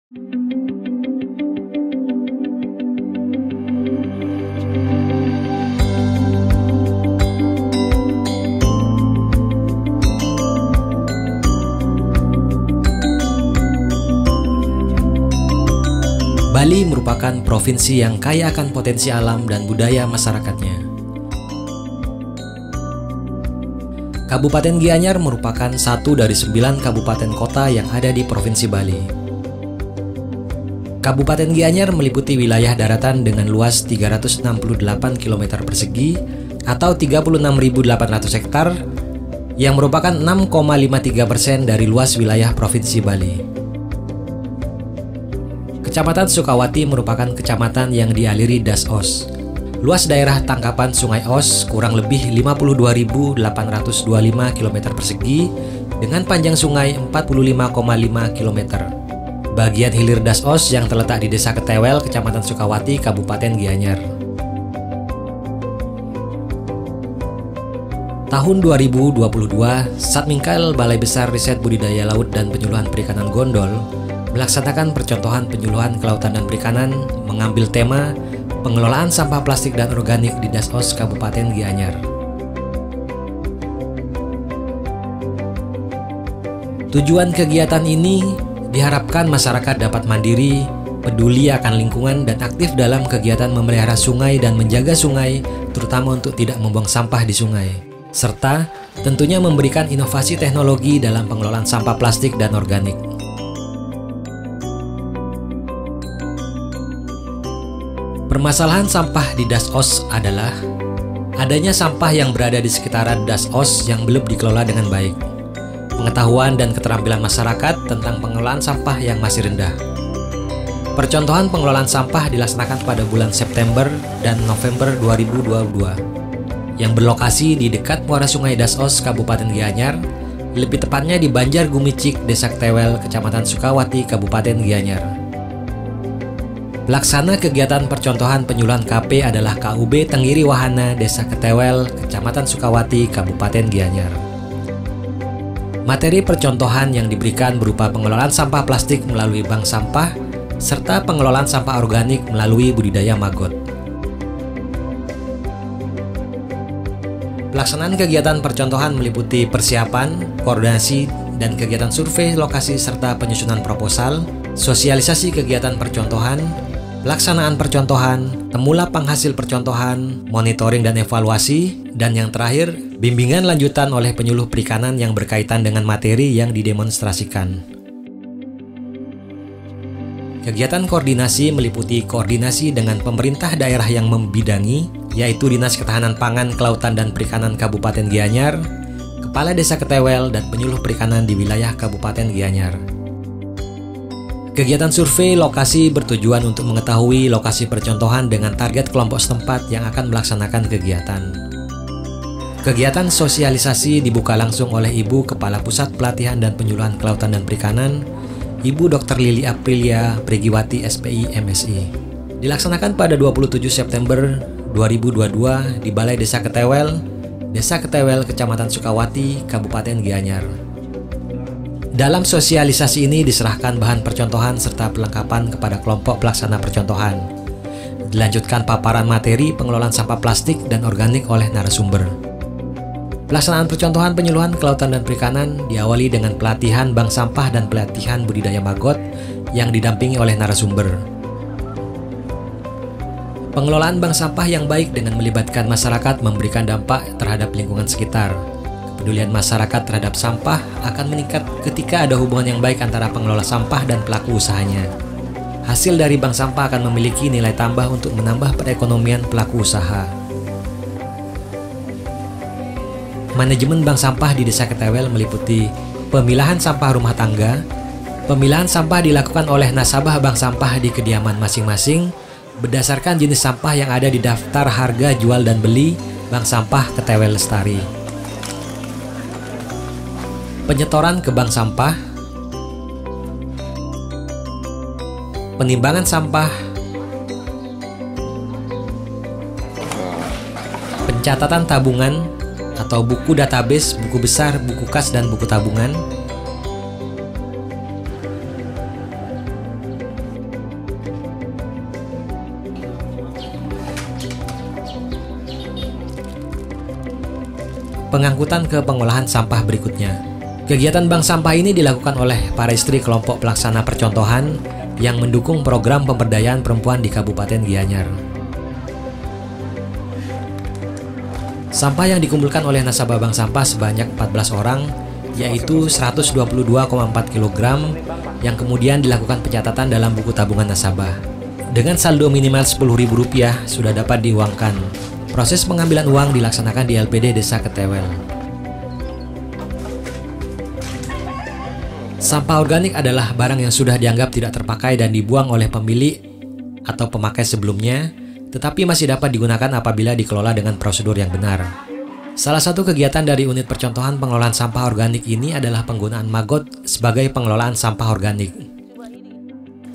Bali merupakan provinsi yang kaya akan potensi alam dan budaya masyarakatnya. Kabupaten Gianyar merupakan satu dari 9 kabupaten kota yang ada di Provinsi Bali. Kabupaten Gianyar meliputi wilayah daratan dengan luas 368 km persegi atau 36.800 hektar yang merupakan 6,53% dari luas wilayah Provinsi Bali. Kecamatan Sukawati merupakan kecamatan yang dialiri Das Os. Luas daerah tangkapan Sungai Os kurang lebih 52.825 km persegi dengan panjang sungai 45,5 km. Bagian hilir Das Os yang terletak di Desa Ketewel, Kecamatan Sukawati, Kabupaten Gianyar. Tahun 2022, Satmingkal Balai Besar Riset Budidaya Laut dan Penyuluhan Perikanan Gondol melaksanakan percontohan penyuluhan kelautan dan perikanan mengambil tema pengelolaan sampah plastik dan organik di Das Os, Kabupaten Gianyar. Tujuan kegiatan ini diharapkan masyarakat dapat mandiri, peduli akan lingkungan, dan aktif dalam kegiatan memelihara sungai dan menjaga sungai, terutama untuk tidak membuang sampah di sungai, serta tentunya memberikan inovasi teknologi dalam pengelolaan sampah plastik dan organik. Permasalahan sampah di Das Os adalah adanya sampah yang berada di sekitaran Das Os yang belum dikelola dengan baik, pengetahuan dan keterampilan masyarakat tentang pengelolaan sampah yang masih rendah. Percontohan pengelolaan sampah dilaksanakan pada bulan September dan November 2022 yang berlokasi di dekat muara sungai Das Os, Kabupaten Gianyar, lebih tepatnya di Banjar Gumicik, Desa Ketewel, Kecamatan Sukawati, Kabupaten Gianyar. Pelaksana kegiatan percontohan penyuluhan KP adalah KUB Tenggiri Wahana, Desa Ketewel, Kecamatan Sukawati, Kabupaten Gianyar. Materi percontohan yang diberikan berupa pengelolaan sampah plastik melalui bank sampah, serta pengelolaan sampah organik melalui budidaya maggot. Pelaksanaan kegiatan percontohan meliputi persiapan, koordinasi, dan kegiatan survei lokasi serta penyusunan proposal, sosialisasi kegiatan percontohan, pelaksanaan percontohan, temulapang hasil percontohan, monitoring dan evaluasi, dan yang terakhir, bimbingan lanjutan oleh penyuluh perikanan yang berkaitan dengan materi yang didemonstrasikan. Kegiatan koordinasi meliputi koordinasi dengan pemerintah daerah yang membidangi, yaitu Dinas Ketahanan Pangan, Kelautan dan Perikanan Kabupaten Gianyar, Kepala Desa Ketewel, dan penyuluh perikanan di wilayah Kabupaten Gianyar. Kegiatan survei lokasi bertujuan untuk mengetahui lokasi percontohan dengan target kelompok setempat yang akan melaksanakan kegiatan. Kegiatan sosialisasi dibuka langsung oleh Ibu Kepala Pusat Pelatihan dan Penyuluhan Kelautan dan Perikanan, Ibu Dr. Lili Aprilia Pregiwati SPI MSI. Dilaksanakan pada 27 September 2022 di Balai Desa Ketewel, Kecamatan Sukawati, Kabupaten Gianyar. Dalam sosialisasi ini diserahkan bahan percontohan serta perlengkapan kepada kelompok pelaksana percontohan. Dilanjutkan paparan materi pengelolaan sampah plastik dan organik oleh narasumber. Pelaksanaan percontohan penyuluhan kelautan dan perikanan diawali dengan pelatihan bank sampah dan pelatihan budidaya maggot yang didampingi oleh narasumber. Pengelolaan bank sampah yang baik dengan melibatkan masyarakat memberikan dampak terhadap lingkungan sekitar. Kepedulian masyarakat terhadap sampah akan meningkat ketika ada hubungan yang baik antara pengelola sampah dan pelaku usahanya. Hasil dari bank sampah akan memiliki nilai tambah untuk menambah perekonomian pelaku usaha. Manajemen bank sampah di Desa Ketewel meliputi pemilahan sampah rumah tangga. Pemilahan sampah dilakukan oleh nasabah bank sampah di kediaman masing-masing berdasarkan jenis sampah yang ada di daftar harga jual dan beli Bank Sampah Ketewel Lestari. Penyetoran ke bank sampah, penimbangan sampah, pencatatan tabungan atau buku database, buku besar, buku kas, dan buku tabungan, pengangkutan ke pengolahan sampah berikutnya. Kegiatan bank sampah ini dilakukan oleh para istri kelompok pelaksana percontohan yang mendukung program pemberdayaan perempuan di Kabupaten Gianyar. Sampah yang dikumpulkan oleh nasabah bank sampah sebanyak 14 orang, yaitu 122,4 kg yang kemudian dilakukan pencatatan dalam buku tabungan nasabah. Dengan saldo minimal Rp10.000 sudah dapat diuangkan. Proses pengambilan uang dilaksanakan di LPD Desa Ketewel. Sampah organik adalah barang yang sudah dianggap tidak terpakai dan dibuang oleh pemilik atau pemakai sebelumnya, tetapi masih dapat digunakan apabila dikelola dengan prosedur yang benar. Salah satu kegiatan dari unit percontohan pengelolaan sampah organik ini adalah penggunaan maggot sebagai pengelolaan sampah organik.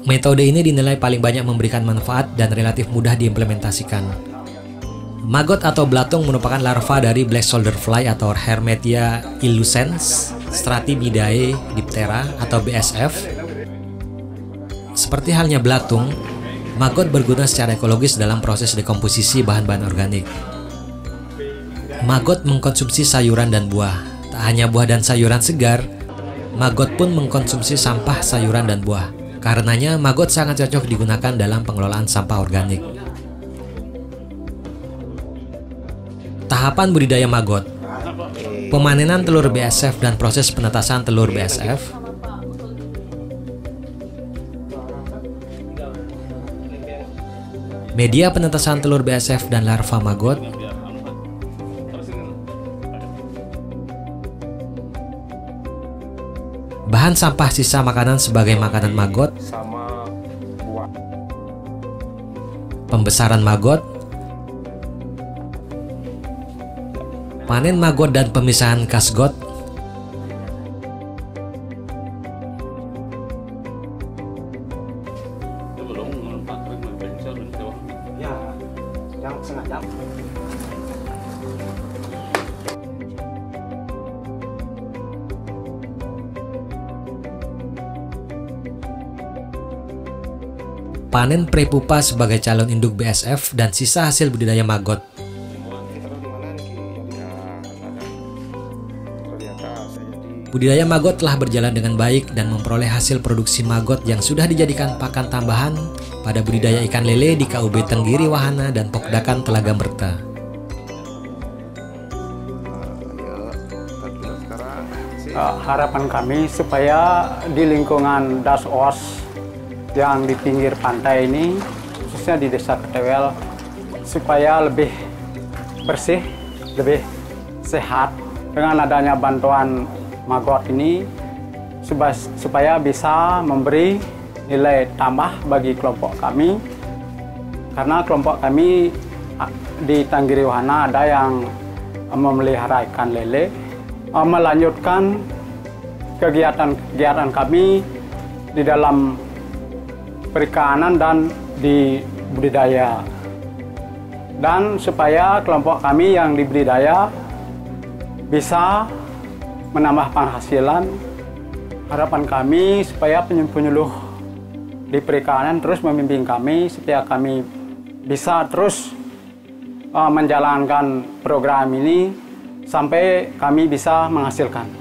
Metode ini dinilai paling banyak memberikan manfaat dan relatif mudah diimplementasikan. Maggot atau belatung merupakan larva dari black soldier fly atau Hermetia illucens, Stratibidae diptera atau BSF. Seperti halnya belatung, maggot berguna secara ekologis dalam proses dekomposisi bahan-bahan organik. Maggot mengkonsumsi sayuran dan buah. Tak hanya buah dan sayuran segar, maggot pun mengkonsumsi sampah sayuran dan buah. Karenanya, maggot sangat cocok digunakan dalam pengelolaan sampah organik. Tahapan budidaya maggot: pemanenan telur BSF dan proses penetasan telur BSF, media penetasan telur BSF dan larva maggot, bahan sampah sisa makanan sebagai makanan maggot, pembesaran maggot, panen maggot dan pemisahan kasgot, panen prepupa sebagai calon induk BSF dan sisa hasil budidaya maggot. Budidaya maggot telah berjalan dengan baik dan memperoleh hasil produksi maggot yang sudah dijadikan pakan tambahan pada budidaya ikan lele di KUB Tenggiri Wahana dan Pokdakan Telaga Merta. Harapan kami supaya di lingkungan DASOS yang di pinggir pantai ini, khususnya di Desa Ketewel, supaya lebih bersih, lebih sehat. Dengan adanya bantuan maggot ini, supaya bisa memberi nilai tambah bagi kelompok kami. Karena kelompok kami di Tenggiri Wahana ada yang memelihara ikan lele, melanjutkan kegiatan kami di dalam perikanan dan di budidaya. Dan supaya kelompok kami yang di budidaya bisa menambah penghasilan, harapan kami supaya penyuluh di perikanan terus membimbing kami supaya kami bisa terus menjalankan program ini sampai kami bisa menghasilkan.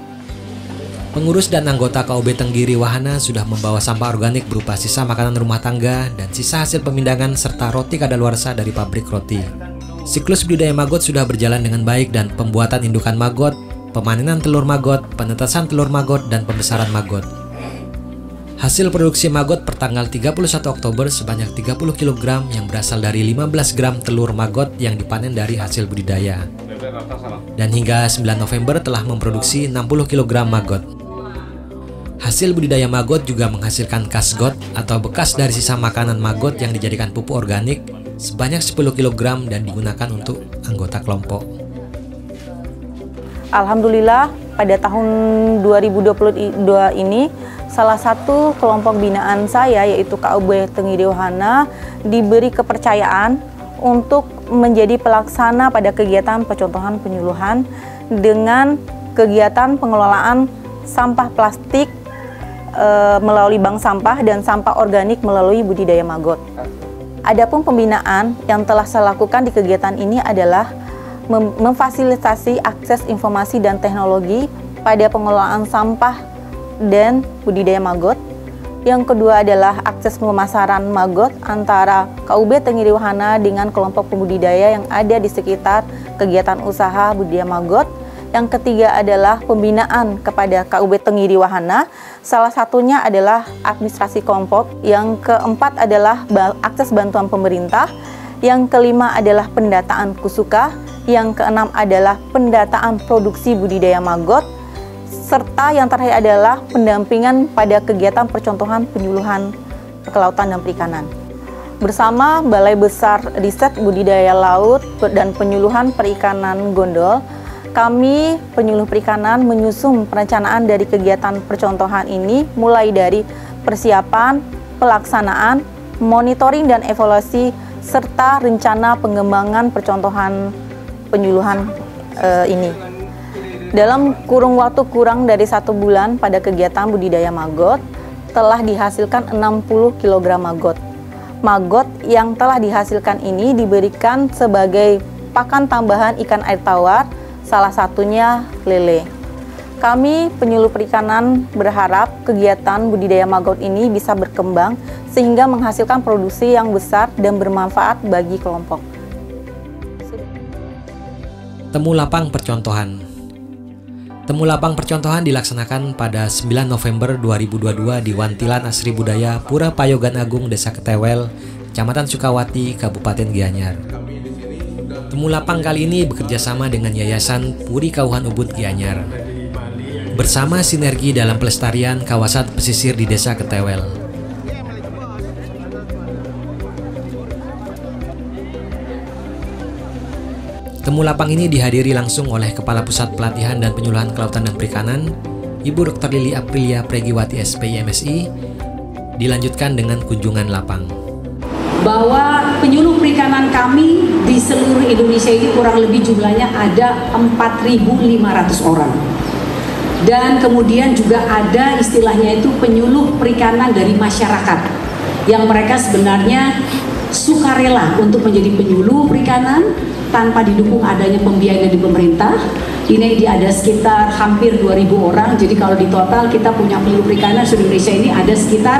Pengurus dan anggota KUB Tenggiri Wahana sudah membawa sampah organik berupa sisa makanan rumah tangga dan sisa hasil pemindangan serta roti kadaluarsa dari pabrik roti. Siklus budidaya maggot sudah berjalan dengan baik dan pembuatan indukan maggot, pemanenan telur maggot, penetasan telur maggot, dan pembesaran maggot. Hasil produksi maggot pertanggal 31 Oktober sebanyak 30 kg yang berasal dari 15 gram telur maggot yang dipanen dari hasil budidaya. Dan hingga 9 November telah memproduksi 60 kg maggot. Hasil budidaya maggot juga menghasilkan kasgot atau bekas dari sisa makanan maggot yang dijadikan pupuk organik sebanyak 10 kg dan digunakan untuk anggota kelompok. Alhamdulillah pada tahun 2022 ini salah satu kelompok binaan saya yaitu KUB Tenggiri Wahana diberi kepercayaan untuk menjadi pelaksana pada kegiatan percontohan penyuluhan dengan kegiatan pengelolaan sampah plastik melalui bank sampah dan sampah organik melalui budidaya maggot. Adapun pembinaan yang telah saya lakukan di kegiatan ini adalah memfasilitasi akses informasi dan teknologi pada pengelolaan sampah dan budidaya maggot. Yang kedua adalah akses pemasaran maggot antara KUB Tenggiri Wahana dengan kelompok pembudidaya yang ada di sekitar kegiatan usaha budidaya maggot. Yang ketiga adalah pembinaan kepada KUB Tenggiri Wahana, salah satunya adalah administrasi kelompok. Yang keempat adalah akses bantuan pemerintah. Yang kelima adalah pendataan kusuka. Yang keenam adalah pendataan produksi budidaya maggot. Serta yang terakhir adalah pendampingan pada kegiatan percontohan penyuluhan kelautan dan perikanan. Bersama Balai Besar Riset Budidaya Laut dan Penyuluhan Perikanan Gondol, kami penyuluh perikanan menyusun perencanaan dari kegiatan percontohan ini mulai dari persiapan, pelaksanaan, monitoring dan evaluasi, serta rencana pengembangan percontohan penyuluhan ini. Dalam kurun waktu kurang dari 1 bulan pada kegiatan budidaya maggot, telah dihasilkan 60 kg maggot. Maggot yang telah dihasilkan ini diberikan sebagai pakan tambahan ikan air tawar, salah satunya lele. Kami penyuluh perikanan berharap kegiatan budidaya maggot ini bisa berkembang sehingga menghasilkan produksi yang besar dan bermanfaat bagi kelompok. Temu lapang percontohan. Temu lapang percontohan dilaksanakan pada 9 November 2022 di Wantilan Asri Budaya Pura Payogan Agung, Desa Ketewel, Kecamatan Sukawati, Kabupaten Gianyar. Temu lapang kali ini bekerjasama dengan Yayasan Puri Kauhan Ubud Gianyar bersama sinergi dalam pelestarian kawasan pesisir di Desa Ketewel. Temu lapang ini dihadiri langsung oleh Kepala Pusat Pelatihan dan Penyuluhan Kelautan dan Perikanan, Ibu Dr. Lili Aprilia Pregiwati SPI MSI, dilanjutkan dengan kunjungan lapang. Bahwa penyuluh perikanan kami di seluruh Indonesia ini kurang lebih jumlahnya ada 4.500 orang. Dan kemudian juga ada istilahnya itu penyuluh perikanan dari masyarakat, yang mereka sebenarnya sukarela untuk menjadi penyuluh perikanan tanpa didukung adanya pembiayaan dari pemerintah. Ini ada sekitar hampir 2.000 orang. Jadi kalau di total kita punya penyuluh perikanan di Indonesia ini ada sekitar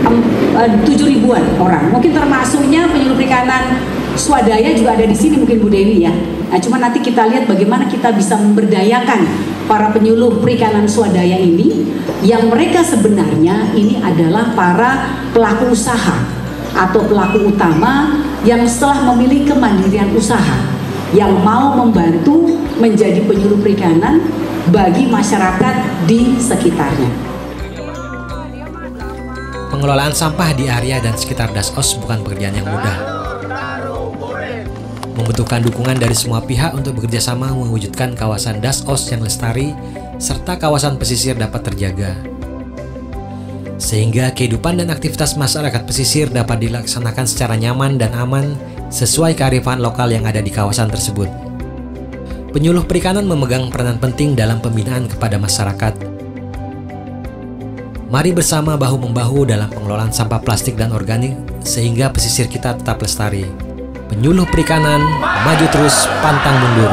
7.000-an orang. Mungkin termasuknya penyuluh perikanan swadaya juga ada di sini mungkin Bu Dewi ya. Nah, cuma nanti kita lihat bagaimana kita bisa memberdayakan para penyuluh perikanan swadaya ini, yang mereka sebenarnya ini adalah para pelaku usaha atau pelaku utama yang setelah memiliki kemandirian usaha, yang mau membantu menjadi penyuluh perikanan bagi masyarakat di sekitarnya. Pengelolaan sampah di area dan sekitar Dasos bukan pekerjaan yang mudah. Membutuhkan dukungan dari semua pihak untuk bekerjasama mewujudkan kawasan Dasos yang lestari serta kawasan pesisir dapat terjaga, sehingga kehidupan dan aktivitas masyarakat pesisir dapat dilaksanakan secara nyaman dan aman sesuai kearifan lokal yang ada di kawasan tersebut. Penyuluh perikanan memegang peranan penting dalam pembinaan kepada masyarakat. Mari bersama bahu-membahu dalam pengelolaan sampah plastik dan organik sehingga pesisir kita tetap lestari. Penyuluh perikanan, maju terus, pantang mundur.